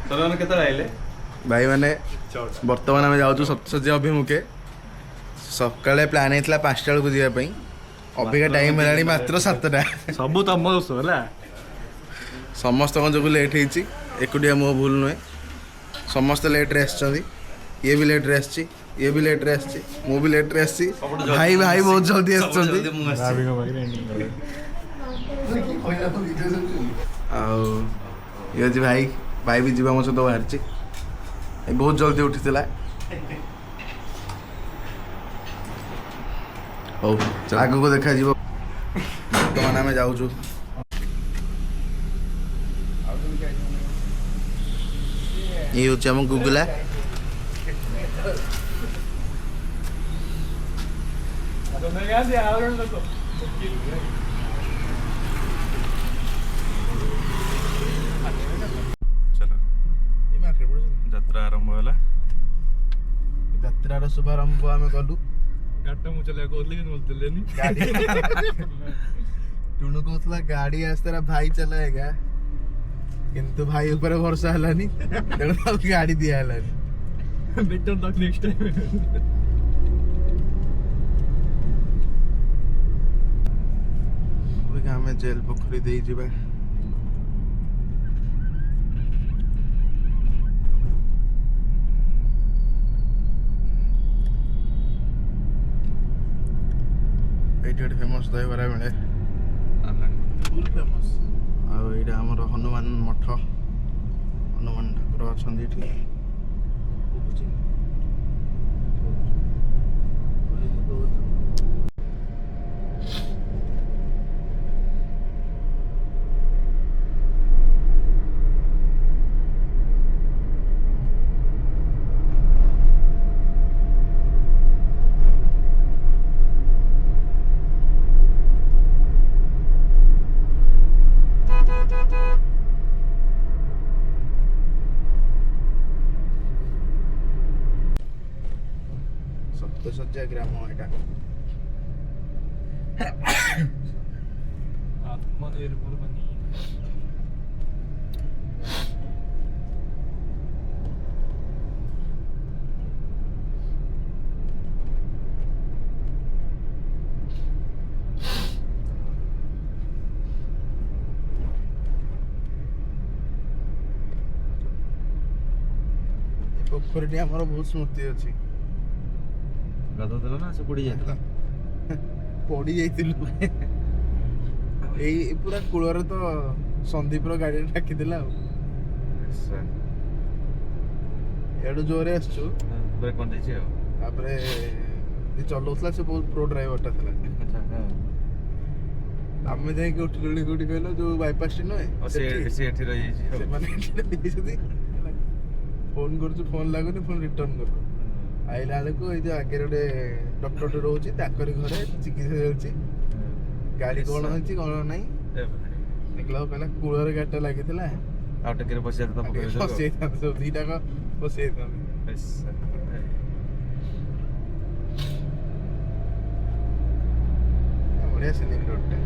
भाई मैंने बर्तमान आम जाऊँ सप्तशଯ୍ୟା अभिमुखे सकाଳେ प्लान होता 5टा बेलू जावाई अबिका टाइम है मात्र 7टा सब तुम दोष है समस्त जो लेट होती एकुटिया मो भूल नुहे समस्त लेट्रे आसछन्ति ये भी लेट्रे आसछि ये भी लेट्रे आसछि मु भी लेट्रे आसछि भाई भाई बहुत जल्दी आसछन्ति ये जी भाई भाई भी जीवा मो सहित बाहर बहुत जल्दी उठीला हो आग को देखा जीव बर्तमान आम जाऊँ ये हूँ आम गुगुला যাত্রা আরম্ভ হলা যাত্রার শুভারম্ভ আমি কলু গাড়িটা মু চলে কইলি কিন্তু বলতেলেনি टुनु कहला गाड़ी आज तेरा भाई चलाएगा किंतु भाई ऊपर भरोसा हलानी तेणु गाड़ी दिया हलानी बेटर लक नेक्स्ट टाइम आम जेल पोखरी दे जीवा फेमस दहीबरा मिले फुल फेमस आईटा आमर हनुमान मठ हनुमान ठाकुर अच्छा सप्तशଯ୍ୟା ग्राम एटा आत्मनिर्भर बनी पोखरी आमर बहुत स्मृति अच्छी गाधोला ना से पड़ी जाता पड़ी जाइतिलु एई पूरा कूलर तो संदीप रो गाड़ी ठाकी दिला एडु जोरे आसछु ब्रेक बंद छै तापरे जे चलौतला से बहुत प्रो ड्राइवर ता थला अच्छा हां आमे जाई के उठलुली गुडी कहलो जो बाईपास टी नय से एठी रही छै माने फोन करछु फोन लागुनी फोन रिटर्न कर आइला बेलू ये आगे गोटे डॉक्टर रोचे घरे चिकित्सा चलती गाड़ी कौन होती कौन ना देखला कहला कूलर गाड़ी लगी फसे दीटा फसे बढ़िया सिनिक रोडटा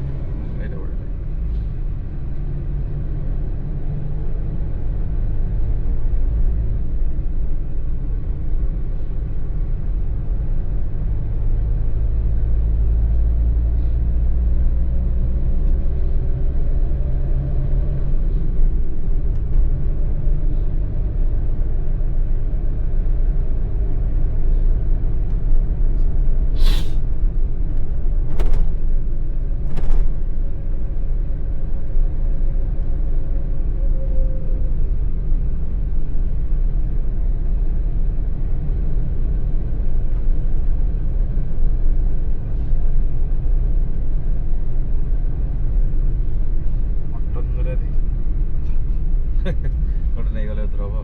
ଗୋଟେ ନେଇଗଲେ ଉତ୍ତର ହବ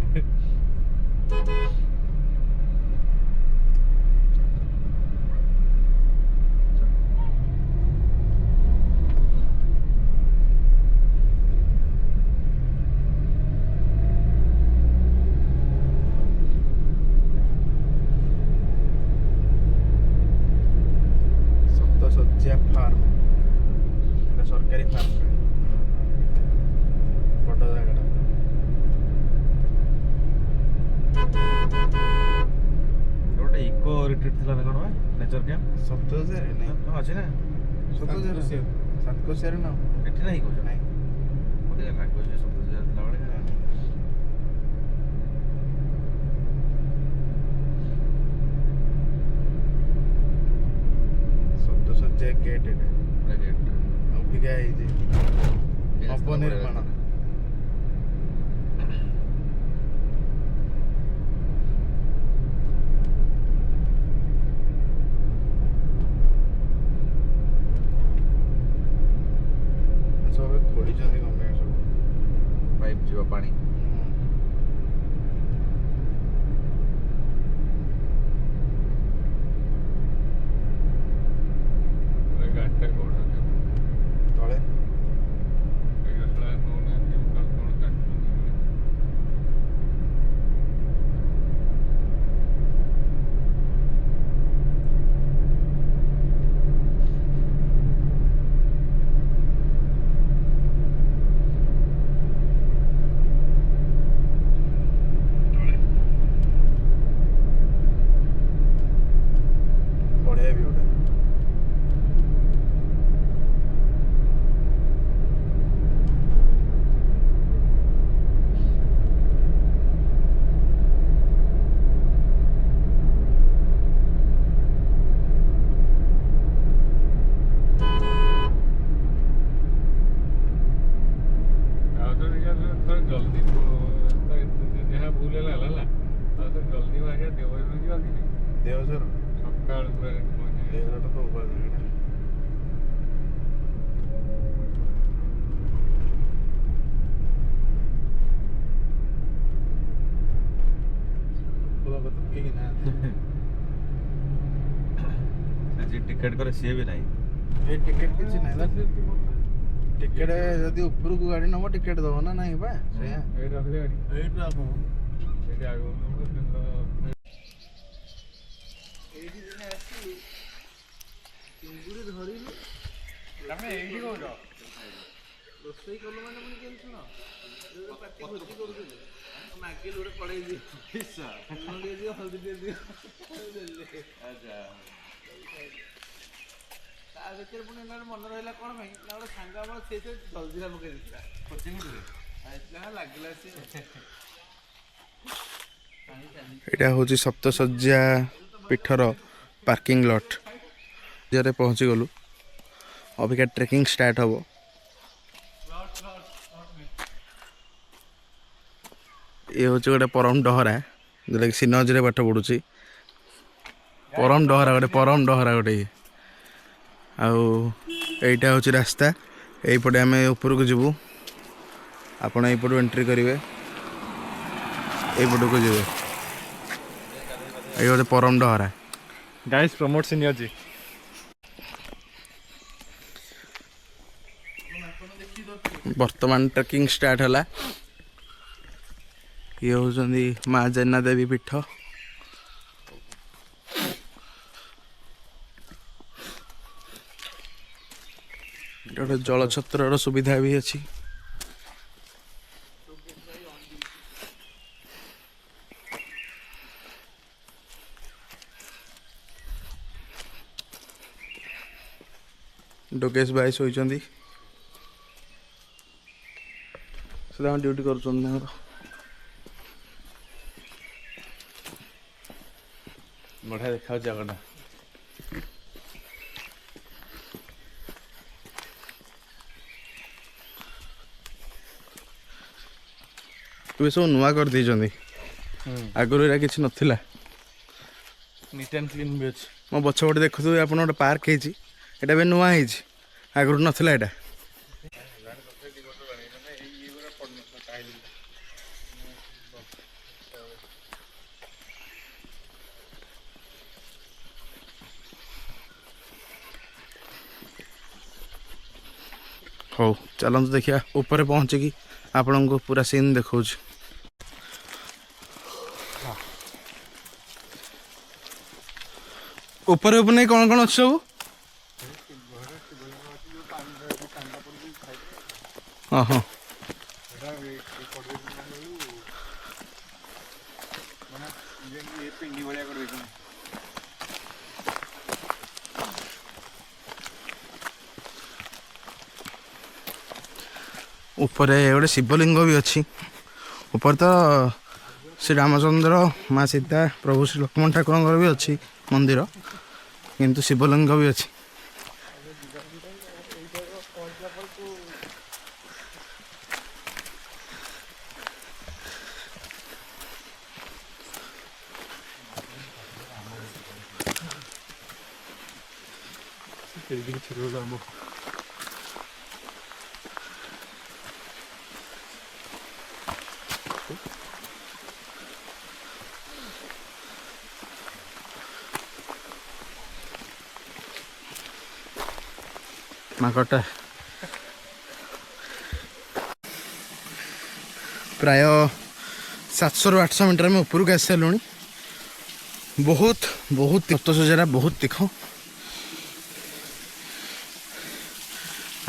सप्तशଯ୍ୟା फार्म सरकारी फार्म बड़ जगह ଏଠି ଥିଲା ନା କଣ ବା ନେଚର କ୍ୟାମ୍ପ 70,000 ନାଇଁ ହଁ ଅଛି ନା 70,000 7,000 ନା ଏଠି ନାହିଁ କହୁଛ ନାଇଁ ମୋତେ ଲାଗୁଛି 70,000 ଥିଲା ବେଳେ ସପ୍ତଶଯ୍ୟା ଗେଟ୍ ଏଟା ଗେଟ୍ଟା ଅବିକା ହେଇଛି ନବନିର୍ମାଣ ସବୁ ଖୋଳିଛନ୍ତି କ'ଣ ପାଇଁ ସବୁ ପାଇପ୍ ଯିବ ପାଣି ତଳେ ବଢ଼ିଆ ବି ଗୋଟେ ଦେଓଝର ଦେଓଝରଟା ତ ଉପରେ ଜାଗାଟା ଲୋକ ତ କେହି ନାହାନ୍ତି ଯିଏ ଟିକେଟ୍ କରେ ସିଏ ବି ନାହିଁ ଏ ଟିକେଟ୍ କିଛି ନାହିଁ ନା ଟିକେଟ୍ ଯଦି ଉପରକୁ ଗାଡ଼ି ନେବ ଟିକେଟ୍ ଦେବ ନା ନାହିଁ ବା ସେଇଆ ଏଇଠୁ ଆପଣ ଏଇଠି ଦିନେ ଆସିଲୁ ଚିଙ୍ଗୁଡ଼ି ଧରିଲୁ ରୋଷେଇ କଲୁ ମାନେ ପୁଣି କେମିତି ଶୁଣ ପାଟି ଭୋଜି କରୁଥିଲେ ମାଗିଲୁ ଗୋଟେ କଡ଼େଇ ଦିଅ ଲୁଣ ଟିକେ ଦିଅ ହଳଦୀ ଟିକେ ଦିଅ ତା ଭିତରେ ପୁଣି ଏମାନେ ମନେ ରହିଲା କ'ଣ ପାଇଁ ନା ଗୋଟେ ସାଙ୍ଗ ଆମର ସେ ଜଲଜିରା ପକେଇ ଦେଇଥିଲା ଲାଗିଲା ସେ ଏଇଟା ହେଉଛି ସପ୍ତଶଯ୍ୟା ପୀଠର ପାର୍କିଂ ଲଟ୍ ଜାଗାରେ ପହଞ୍ଚିଗଲୁ ଅବିକା ଟ୍ରେକିଂ ଷ୍ଟାର୍ଟ ହେବ ଇଏ ହେଉଛି ଗୋଟେ ପରମ ଡହରା ଯେଉଁଟାକି ସିନଜରେ ପାଠ ପଢ଼ୁଛି ପରମ ଡହରା ଗୋଟେ ଇଏ ଆଉ ଏଇଟା ହେଉଛି ରାସ୍ତା ଏଇପଟେ ଆମେ ଉପରକୁ ଯିବୁ ଆପଣ ଏଇପଟୁ ଏଣ୍ଟ୍ରି କରିବେ ଏଇପଟକୁ ଯିବେ ଏଇ ଗୋଟେ ପରମ ଡହରା गाइस प्रमोट सिनियर ବର୍ତ୍ତମାନ ଟ୍ରେକିଂ ଷ୍ଟାର୍ଟ ହେଲା ଇଏ ହେଉଛନ୍ତି ମା ଜେନା ଦେବୀ ପୀଠ ଗୋଟେ ଜଳଛତ୍ରର ସୁବିଧା ବି ଅଛି ଡୋଗେଶ ଭାଇ ଶୋଇଛନ୍ତି ସେ ତାଙ୍କ ଡ୍ୟୁଟି କରୁଛନ୍ତି ତାଙ୍କର ବଢ଼ିଆ ଦେଖାଯାଉଛି ଜାଗାଟା ଏବେ ସବୁ ନୂଆ କରିଦେଇଛନ୍ତି ଆଗରୁ ଏଇଟା କିଛି ନଥିଲା ନିଟ୍ ଆଣ୍ଡ କ୍ଲିନ୍ ବି ଅଛି ମୋ ପଛପଟେ ଦେଖୁଥିବେ ଆପଣ ଗୋଟେ ପାର୍କ ହେଇଛି ଏଇଟା ବି ନୂଆ ହେଇଛି ଆଗରୁ ନଥିଲା ଏଇଟା ହଉ ଚାଲନ୍ତୁ ଦେଖିବା ଉପରେ ପହଞ୍ଚିକି ଆପଣଙ୍କୁ ପୁରା ସିନ୍ ଦେଖାଉଛି ଉପରେ ଉପରେ ନେଇ କ'ଣ କ'ଣ ଅଛି ସବୁ ହଁ ହଁ ऊपर गोटे शिवलिंग भी अच्छी ऊपर तो श्री रामचंद्र माँ सीता प्रभु श्री लक्ष्मण ठाकुर भी अच्छी मंदिर किंतु शिवलिंग भी अच्छी। माकटा प्राय 700 ରୁ 800 मीटर में ऊपर आसी सारूँ। बहुत बहुत तीर्थ सजारा बहुत तीख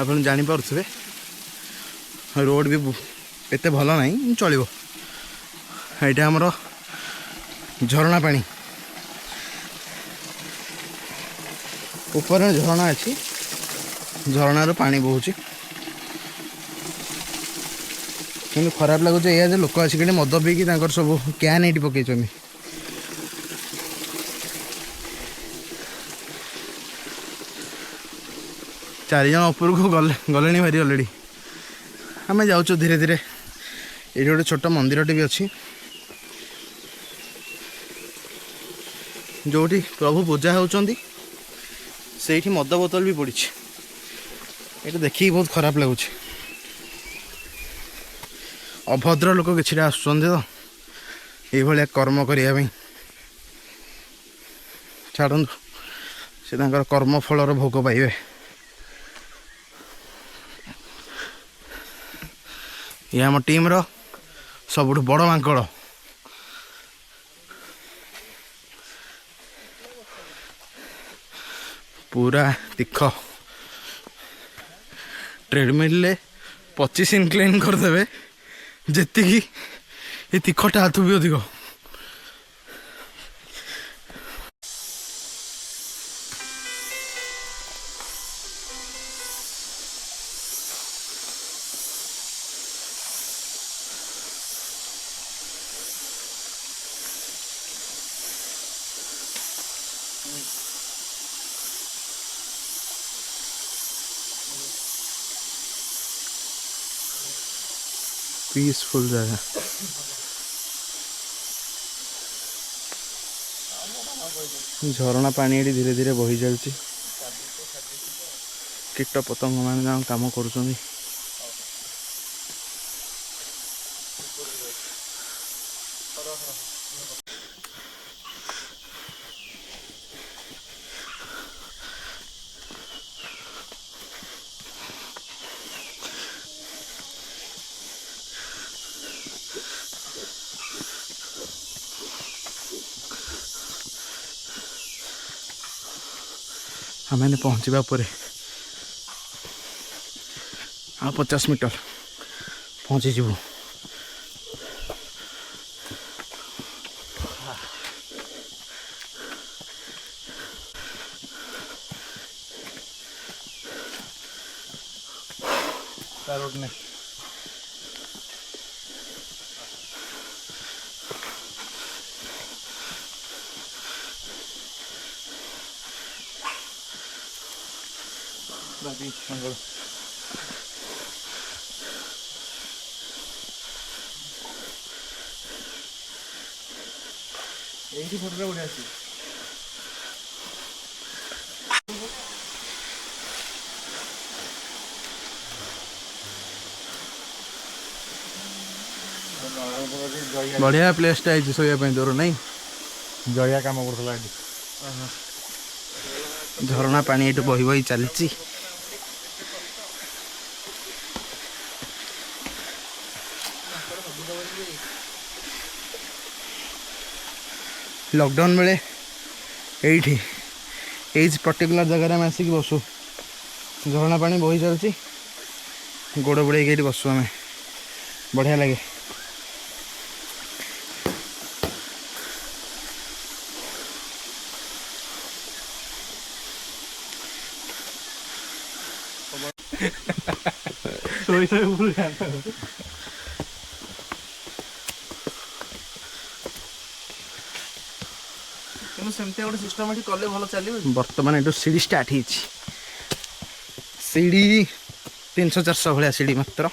आप जापे रोड भी एत भल ना चलो। यहाँ आमर झरणा पानी ऊपर झरणा अच्छी झरणार पानी बहुची कि खराब लगुच या लोक आसिक मद पीकी सब कैन ये पकई चार जन ऊपर को गले भारी अलरेडी आम जाऊँ धीरे धीरे। ये गोटे छोट मंदिर भी अच्छी जोटी प्रभु पूजा होती से मद बोतल भी पड़ी। ये देखिए बहुत खराब लगुच अभद्र लोक कि आसुँच तो ये कर्म करने छाड़ू से कर्म फलर भोग पाइबे। ये आम टीम रो सबुठ बड़ मांकड़ पूरा तीख ट्रेडमिल 25 इनक्लाइन करदे जी ये तीखटा हाथ भी अधिक। पीसफुल जगह झरणा पानी ये धीरे धीरे बही जाऊँगी। कीट पतंग मान काम कर आम पहुँचवा पर आ 50 मीटर पहुँची जीवु। रोड ने मंगल यही फोटो बढ़िया अच्छी बढ़िया प्लेसटा है शोया दूर नहीं जया काम कर झरणा पानी ये बही बही चलती। लॉकडाउन बेले ये पर्टिकुलर जगह में आसिक बसु झरणा पानी बही चलती गोड़ बुड़े बसु आम बढ़िया लगे। ଶୋଇ ଶୋଇ ଉପରୁ ଯାଆନ୍ତା। କିନ୍ତୁ ସେମିତି ଗୋଟେ ସିଷ୍ଟମ ଏଠି କଲେ ଭଲ ଚାଲିବ। ବର୍ତ୍ତମାନ ଏଠୁ ସିଡ଼ି ଷ୍ଟାର୍ଟ ହେଇଛି। ସିଡ଼ି 300-400 ଭଳିଆ ସିଡ଼ି ମାତ୍ର।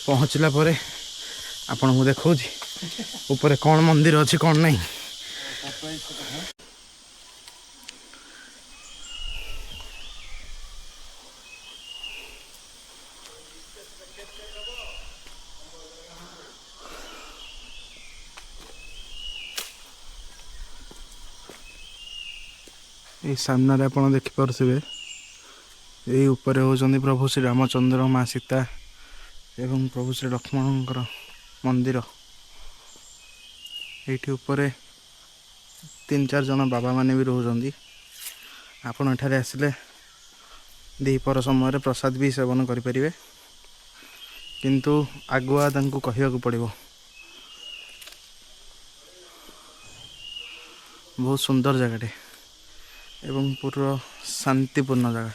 ପହଞ୍ଚିଲା ପରେ ଆପଣଙ୍କୁ ଦେଖାଉଛି ଉପରେ କ'ଣ ମନ୍ଦିର ଅଛି କ'ଣ ନାହିଁ। ଏଇ ସାମ୍ନାରେ ଆପଣ ଦେଖିପାରୁଥିବେ ଏଇ ଉପରେ ହେଉଛନ୍ତି ପ୍ରଭୁ ଶ୍ରୀ ରାମଚନ୍ଦ୍ର, ମା ସୀତା ଏବଂ ପ୍ରଭୁ ଶ୍ରୀ ଲକ୍ଷ୍ମଣଙ୍କର ମନ୍ଦିର। ଏଇଠି ଉପରେ 3-4 ଜଣ ବାବାମାନେ ବି ରହୁଛନ୍ତି। ଆପଣ ଏଠାରେ ଆସିଲେ ଦ୍ୱିପହର ସମୟରେ ପ୍ରସାଦ ବି ସେବନ କରିପାରିବେ, କିନ୍ତୁ ଆଗୁଆ ତାଙ୍କୁ କହିବାକୁ ପଡ଼ିବ। ବହୁତ ସୁନ୍ଦର ଜାଗାଟେ ଏବଂ ପୁରା ଶାନ୍ତିପୂର୍ଣ୍ଣ ଜାଗା।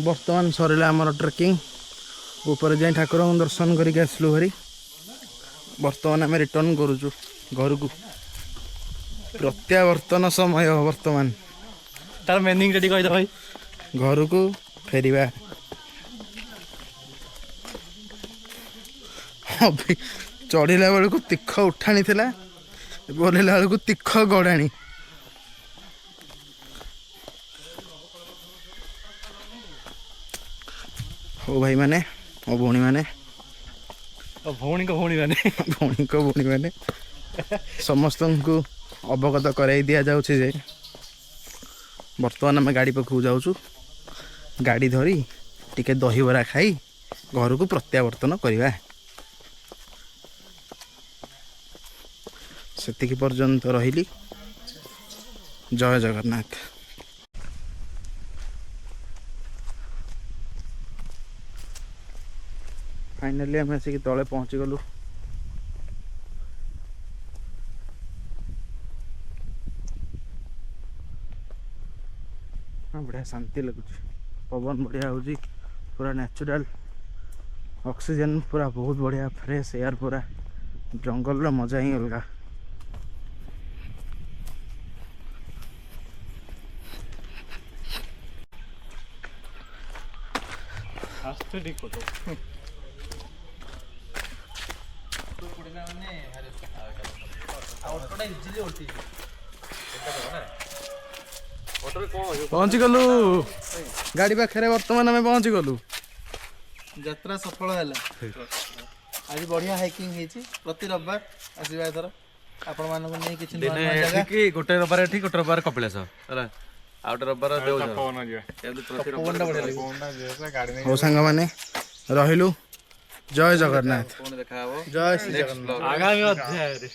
ବର୍ତ୍ତମାନ ସରିଲା ଆମର ଟ୍ରେକିଂ। ଉପରେ ଯାଇ ଠାକୁରଙ୍କୁ ଦର୍ଶନ କରିକି ଆସିଲୁ ଭାରି। ବର୍ତ୍ତମାନ ଆମେ ରିଟର୍ନ କରୁଛୁ ଘରକୁ। ପ୍ରତ୍ୟାବର୍ତ୍ତନ ସମୟ ବର୍ତ୍ତମାନ। ତାର ମିନିଂ ରେଡି କହିଦ ଭାଇ। ଘରକୁ ଫେରିବା। ଚଢ଼ିଲା ବେଳକୁ ତୀଖ ଉଠାଣି ଥିଲା, ଓହ୍ଲେଇଲା ବେଳକୁ ତୀଖ ଗଡ଼ାଣି। ହଉ ଭାଇମାନେ, ମୋ ଭଉଣୀମାନେ, ଭଉଣୀଙ୍କ ଭଉଣୀମାନେ ଭଉଣୀଙ୍କ ଭଉଣୀମାନେ ସମସ୍ତଙ୍କୁ ଅବଗତ କରାଇ ଦିଆଯାଉଛି ଯେ ବର୍ତ୍ତମାନ ଆମେ ଗାଡ଼ି ପାଖକୁ ଯାଉଛୁ। ଗାଡ଼ି ଧରି ଟିକେ ଦହିବରା ଖାଇ ଘରକୁ ପ୍ରତ୍ୟାବର୍ତ୍ତନ କରିବା। ସେତିକି ପର୍ଯ୍ୟନ୍ତ ରହିଲି। ଜୟ ଜଗନ୍ନାଥ। ଫାଇନାଲି ଆମେ ଆସିକି ତଳେ ପହଞ୍ଚିଗଲୁ। ବଢ଼ିଆ ଶାନ୍ତି ଲାଗୁଛି, ପବନ ବଢ଼ିଆ ହେଉଛି, ପୁରା ନ୍ୟାଚୁରାଲ ଅକ୍ସିଜେନ୍, ପୁରା ବହୁତ ବଢ଼ିଆ ଫ୍ରେଶ ଏୟାର, ପୁରା ଜଙ୍ଗଲର ମଜା ହିଁ ଅଲଗା। ପହଞ୍ଚିଗଲୁ ଗାଡ଼ି ପାଖରେ। ବର୍ତ୍ତମାନ ଆମେ ପହଞ୍ଚିଗଲୁ। ଯାତ୍ରା ସଫଳ ହେଲା। ଆଜି ବଢ଼ିଆ ହାଇକିଂ ହେଇଛି। ପ୍ରତି ରବିବାର ଆସିବା ଏଥର ଆପଣମାନଙ୍କୁ ନେଇ କିଛି ନୂଆ ନୂଆ ଜାଗା। ଗୋଟେ ରବିବାର ଏଠି, ଗୋଟେ ରବିବାର କପିଳାସ ହେଲା, ଆଉ ଗୋଟେ ରବିବାର ଦେଉଝର। ହଉ ସାଙ୍ଗମାନେ ରହିଲୁ। ଜୟ ଜଗନ୍ନାଥ। ପୁଣି ଦେଖା ହବ ଜୟ ଶ୍ରୀ ଜଗନ୍ନାଥ। ଆଗାମୀ ଅଧ୍ୟାୟରେ।